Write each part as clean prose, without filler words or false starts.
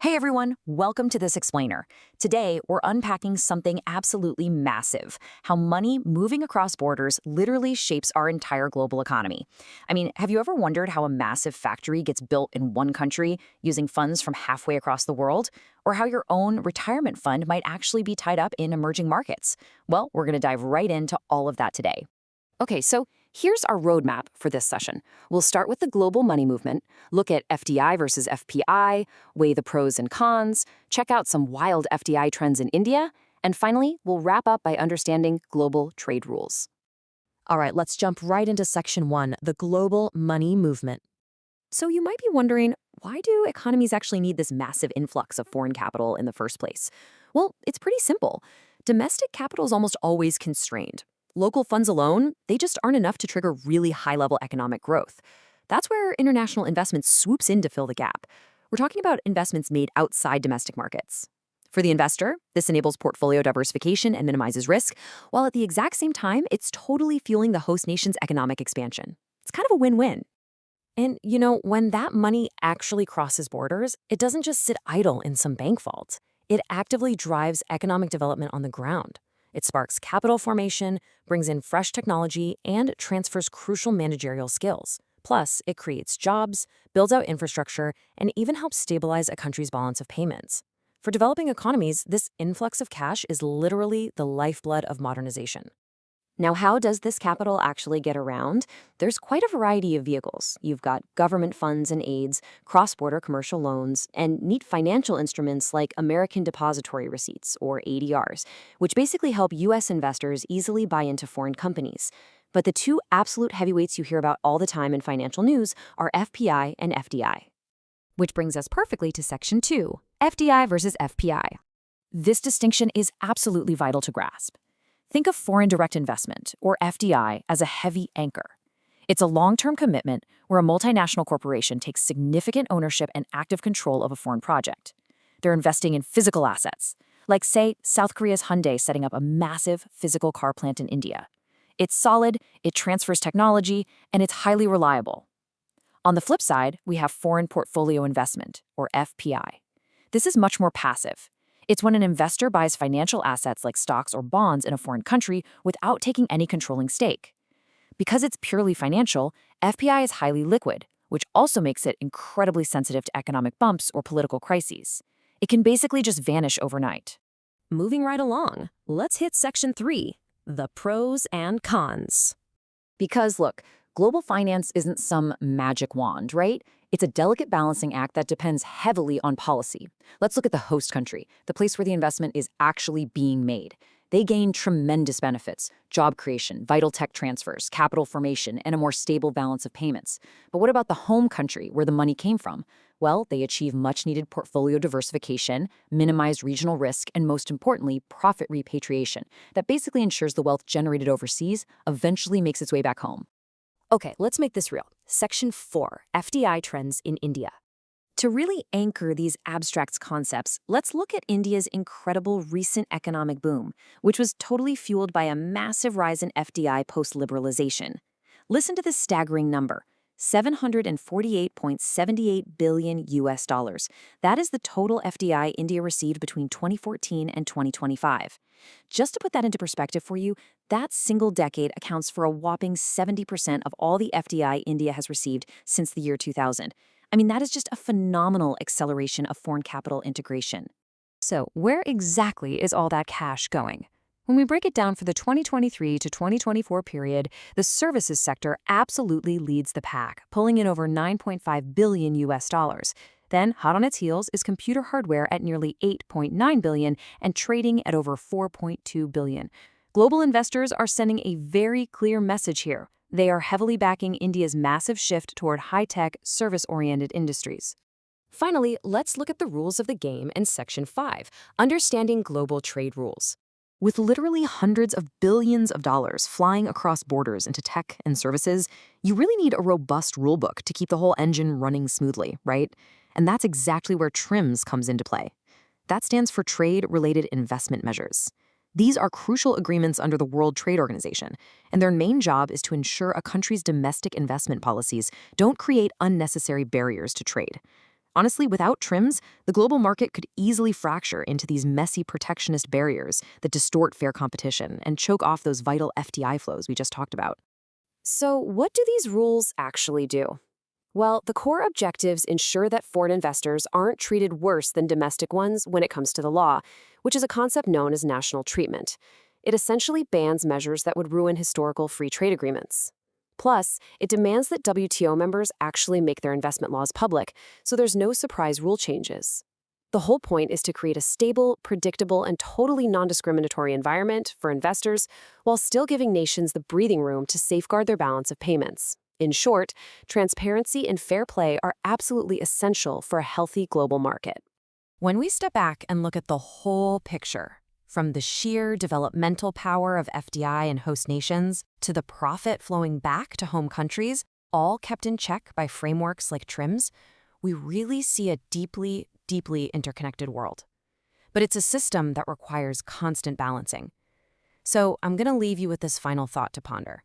Hey everyone, welcome to This Explainer. Today, we're unpacking something absolutely massive, how money moving across borders literally shapes our entire global economy. I mean, have you ever wondered how a massive factory gets built in one country using funds from halfway across the world? Or how your own retirement fund might actually be tied up in emerging markets? Well, we're going to dive right into all of that today. Okay, so here's our roadmap for this session. We'll start with the global money movement, look at FDI versus FPI, weigh the pros and cons, check out some wild FDI trends in India, and finally, we'll wrap up by understanding global trade rules. All right, let's jump right into section one, the global money movement. So you might be wondering, why do economies actually need this massive influx of foreign capital in the first place? Well, it's pretty simple. Domestic capital is almost always constrained. Local funds alone, they just aren't enough to trigger really high-level economic growth. That's where international investment swoops in to fill the gap. We're talking about investments made outside domestic markets. For the investor, this enables portfolio diversification and minimizes risk, while at the exact same time, it's totally fueling the host nation's economic expansion. It's kind of a win-win. And, when that money actually crosses borders, it doesn't just sit idle in some bank vault. It actively drives economic development on the ground. It sparks capital formation, brings in fresh technology, and transfers crucial managerial skills. Plus, it creates jobs, builds out infrastructure, and even helps stabilize a country's balance of payments. For developing economies, this influx of cash is literally the lifeblood of modernization. Now, how does this capital actually get around? There's quite a variety of vehicles. You've got government funds and aids, cross-border commercial loans, and neat financial instruments like American Depository Receipts, or ADRs, which basically help U.S. investors easily buy into foreign companies. But the two absolute heavyweights you hear about all the time in financial news are FPI and FDI. Which brings us perfectly to Section 2, FDI versus FPI. This distinction is absolutely vital to grasp. Think of foreign direct investment, or FDI, as a heavy anchor. It's a long-term commitment where a multinational corporation takes significant ownership and active control of a foreign project. They're investing in physical assets, like, say, South Korea's Hyundai setting up a massive physical car plant in India. It's solid, it transfers technology, and it's highly reliable. On the flip side, we have foreign portfolio investment, or FPI. This is much more passive. It's when an investor buys financial assets like stocks or bonds in a foreign country without taking any controlling stake. Because it's purely financial, FPI is highly liquid, which also makes it incredibly sensitive to economic bumps or political crises. It can basically just vanish overnight. Moving right along, let's hit section 3, the pros and cons. Because, look, global finance isn't some magic wand, right? It's a delicate balancing act that depends heavily on policy. Let's look at the host country, the place where the investment is actually being made. They gain tremendous benefits: job creation, vital tech transfers, capital formation, and a more stable balance of payments. But what about the home country where the money came from? Well, they achieve much-needed portfolio diversification, minimize regional risk, and most importantly, profit repatriation. That basically ensures the wealth generated overseas eventually makes its way back home. Okay, let's make this real. Section 4, FDI trends in India. To really anchor these abstract concepts, let's look at India's incredible recent economic boom, which was totally fueled by a massive rise in FDI post-liberalization. Listen to this staggering number: $748.78 billion US dollars. That is the total FDI India received between 2014 and 2025. Just to put that into perspective for you, that single decade accounts for a whopping 70% of all the FDI India has received since the year 2000. I mean, that is just a phenomenal acceleration of foreign capital integration. So, where exactly is all that cash going? When we break it down for the 2023 to 2024 period, the services sector absolutely leads the pack, pulling in over 9.5 billion US dollars. Then, hot on its heels is computer hardware at nearly 8.9 billion and trading at over 4.2 billion. Global investors are sending a very clear message here. They are heavily backing India's massive shift toward high-tech, service-oriented industries. Finally, let's look at the rules of the game in Section 5, Understanding Global Trade Rules. With literally hundreds of billions of dollars flying across borders into tech and services, you really need a robust rulebook to keep the whole engine running smoothly, right? And that's exactly where TRIMS comes into play. That stands for Trade-Related Investment Measures. These are crucial agreements under the World Trade Organization, and their main job is to ensure a country's domestic investment policies don't create unnecessary barriers to trade. Honestly, without trims, the global market could easily fracture into these messy protectionist barriers that distort fair competition and choke off those vital FDI flows we just talked about. So, what do these rules actually do? Well, the core objectives ensure that foreign investors aren't treated worse than domestic ones when it comes to the law, which is a concept known as national treatment. It essentially bans measures that would ruin historical free trade agreements. Plus, it demands that WTO members actually make their investment laws public, so there's no surprise rule changes. The whole point is to create a stable, predictable, and totally non-discriminatory environment for investors while still giving nations the breathing room to safeguard their balance of payments. In short, transparency and fair play are absolutely essential for a healthy global market. When we step back and look at the whole picture, from the sheer developmental power of FDI and host nations to the profit flowing back to home countries, all kept in check by frameworks like TRIMS, we really see a deeply, deeply interconnected world. But it's a system that requires constant balancing. So I'm going to leave you with this final thought to ponder.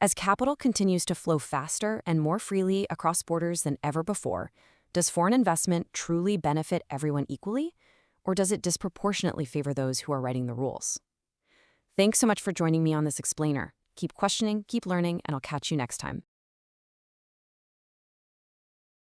As capital continues to flow faster and more freely across borders than ever before, does foreign investment truly benefit everyone equally? Or does it disproportionately favor those who are writing the rules? Thanks so much for joining me on this explainer. Keep questioning, keep learning, and I'll catch you next time.